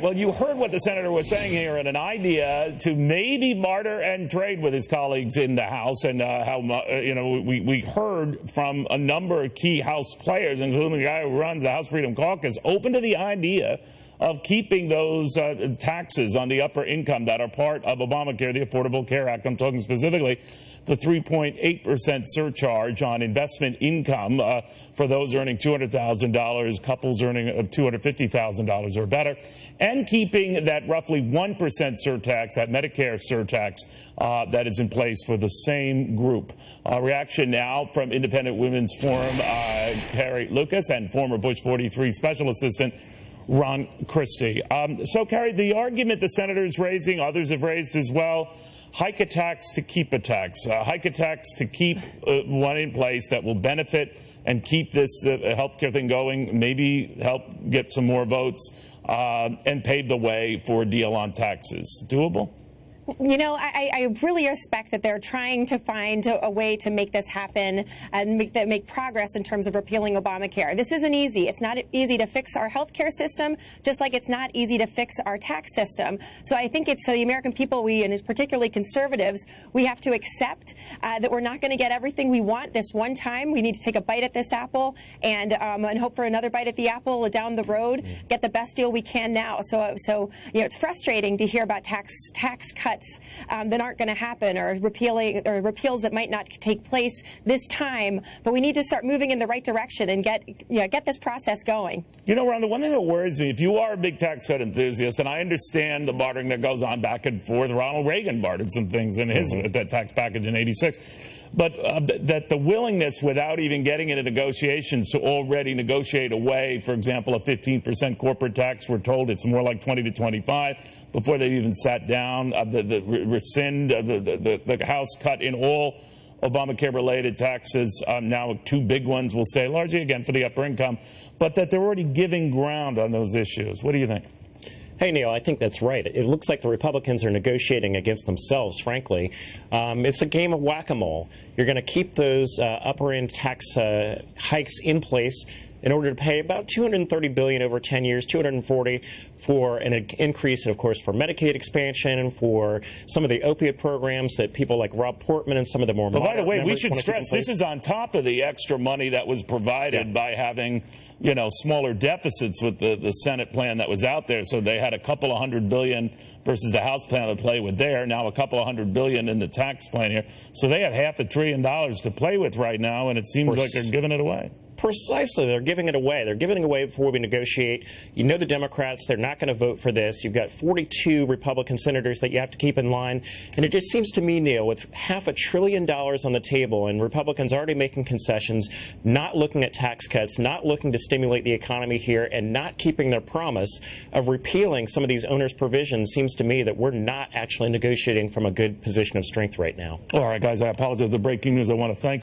Well, you heard what the senator was saying here, and an idea to maybe barter and trade with his colleagues in the House, and we heard from a number of key House players, including the guy who runs the House Freedom Caucus, open to the idea of keeping those taxes on the upper income that are part of Obamacare, the Affordable Care Act. I'm talking specifically the 3.8% surcharge on investment income for those earning $200,000, couples earning $250,000 or better, and keeping that roughly 1% surtax, that Medicare surtax that is in place for the same group. Reaction now from Independent Women's Forum, Carrie Lucas, and former Bush 43 Special Assistant Ron Christie. So, Carrie, the argument the senator is raising, others have raised as well, hike a tax to keep a tax, hike a tax to keep one in place that will benefit and keep this health care thing going, maybe help get some more votes, and pave the way for a deal on taxes. Doable? You know, I really respect that they're trying to find a way to make this happen and make progress in terms of repealing Obamacare. This isn't easy. It's not easy to fix our health care system, just like it's not easy to fix our tax system. So I think it's the American people, and particularly conservatives, we have to accept that we're not going to get everything we want this one time. We need to take a bite at this apple and hope for another bite at the apple down the road, get the best deal we can now. So you know, it's frustrating to hear about tax cuts that aren't going to happen, or repeals that might not take place this time. But we need to start moving in the right direction and get this process going. You know, Ron, the one thing that worries me, if you are a big tax cut enthusiast, and I understand the bartering that goes on back and forth, Ronald Reagan bartered some things in his that tax package in '86. But that the willingness, without even getting into negotiations, to already negotiate away, for example, a 15% corporate tax. We're told it's more like 20 to 25 before they even sat down. Rescind the House cut in all Obamacare-related taxes. Now 2 big ones will stay, largely, again, for the upper income. But that they're already giving ground on those issues. What do you think? Hey, Neil, I think that's right. It looks like the Republicans are negotiating against themselves, frankly. It's a game of whack-a-mole. You're going to keep those upper-end tax hikes in place in order to pay about $230 billion over 10 years, $240 for an increase, of course, for Medicaid expansion, for some of the opiate programs that people like Rob Portman and some of the more moderate members. By the way, we should stress this is on top of the extra money that was provided by having, you know, smaller deficits with the Senate plan that was out there. So they had a couple of $100 billion versus the House plan to play with there. Now a couple of $100 billion in the tax plan here. So they have $500 billion to play with right now, and it seems like they're giving it away. Precisely. They're giving it away. They're giving it away before we negotiate. You know the Democrats, they're not going to vote for this. You've got 42 Republican senators that you have to keep in line. And it just seems to me, Neil, with $500 billion on the table and Republicans already making concessions, not looking at tax cuts, not looking to stimulate the economy here, and not keeping their promise of repealing some of these onerous provisions, seems to me that we're not actually negotiating from a good position of strength right now. All right, guys, I apologize for the breaking news. I want to thank